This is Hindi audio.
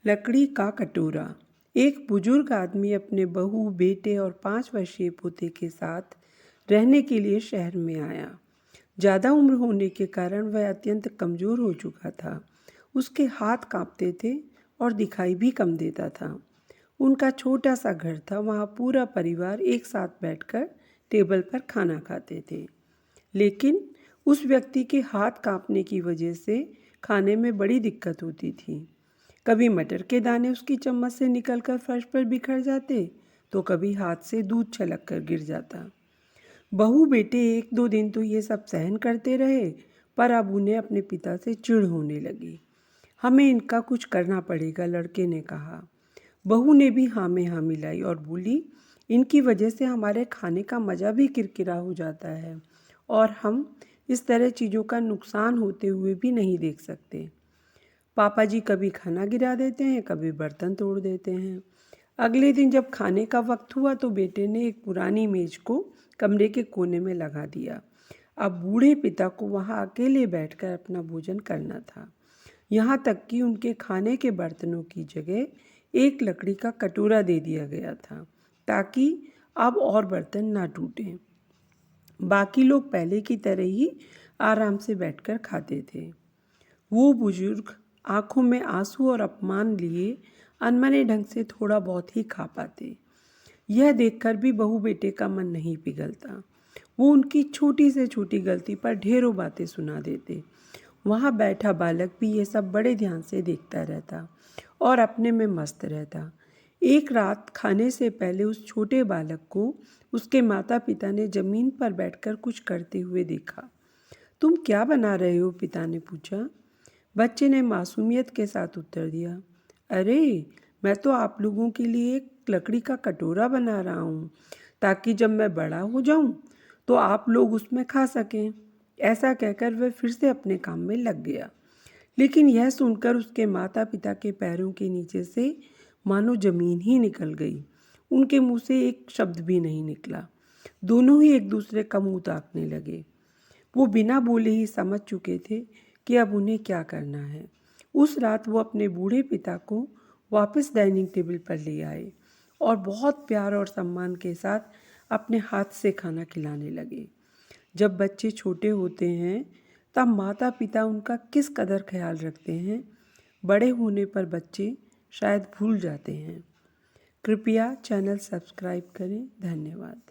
लकड़ी का कटोरा। एक बुजुर्ग आदमी अपने बहू, बेटे और 5 वर्षीय पोते के साथ रहने के लिए शहर में आया। ज़्यादा उम्र होने के कारण वह अत्यंत कमज़ोर हो चुका था। उसके हाथ कांपते थे और दिखाई भी कम देता था। उनका छोटा सा घर था, वहाँ पूरा परिवार एक साथ बैठकर टेबल पर खाना खाते थे। लेकिन उस व्यक्ति के हाथ कांपने की वजह से खाने में बड़ी दिक्कत होती थी। कभी मटर के दाने उसकी चम्मच से निकलकर फर्श पर बिखर जाते, तो कभी हाथ से दूध छलक कर गिर जाता। बहू बेटे 1-2 दिन तो ये सब सहन करते रहे, पर अब उन्हें अपने पिता से चिढ़ होने लगी। हमें इनका कुछ करना पड़ेगा, लड़के ने कहा। बहू ने भी हाँ में हाँ मिलाई और बोली, इनकी वजह से हमारे खाने का मज़ा भी किरकिरा हो जाता है और हम इस तरह चीज़ों का नुकसान होते हुए भी नहीं देख सकते। पापा जी कभी खाना गिरा देते हैं, कभी बर्तन तोड़ देते हैं। अगले दिन जब खाने का वक्त हुआ तो बेटे ने एक पुरानी मेज को कमरे के कोने में लगा दिया। अब बूढ़े पिता को वहाँ अकेले बैठकर अपना भोजन करना था। यहाँ तक कि उनके खाने के बर्तनों की जगह एक लकड़ी का कटोरा दे दिया गया था, ताकि अब और बर्तन ना टूटें। बाकी लोग पहले की तरह ही आराम से बैठकर खाते थे। वो बुजुर्ग आंखों में आंसू और अपमान लिए अनमने ढंग से थोड़ा बहुत ही खा पाते। यह देखकर भी बहू बेटे का मन नहीं पिघलता। वो उनकी छोटी से छोटी गलती पर ढेरों बातें सुना देते। वहाँ बैठा बालक भी ये सब बड़े ध्यान से देखता रहता और अपने में मस्त रहता। एक रात खाने से पहले उस छोटे बालक को उसके माता पिता ने जमीन पर बैठकर कुछ करते हुए देखा। तुम क्या बना रहे हो? पिता ने पूछा। बच्चे ने मासूमियत के साथ उत्तर दिया, अरे मैं तो आप लोगों के लिए एक लकड़ी का कटोरा बना रहा हूँ, ताकि जब मैं बड़ा हो जाऊँ तो आप लोग उसमें खा सकें। ऐसा कहकर वह फिर से अपने काम में लग गया। लेकिन यह सुनकर उसके माता पिता के पैरों के नीचे से मानो जमीन ही निकल गई। उनके मुंह से एक शब्द भी नहीं निकला। दोनों ही एक दूसरे का मुंह ताकने लगे। वो बिना बोले ही समझ चुके थे कि अब उन्हें क्या करना है। उस रात वो अपने बूढ़े पिता को वापस डाइनिंग टेबल पर ले आए और बहुत प्यार और सम्मान के साथ अपने हाथ से खाना खिलाने लगे। जब बच्चे छोटे होते हैं तब माता पिता उनका किस कदर ख्याल रखते हैं, बड़े होने पर बच्चे शायद भूल जाते हैं। कृपया चैनल सब्सक्राइब करें। धन्यवाद।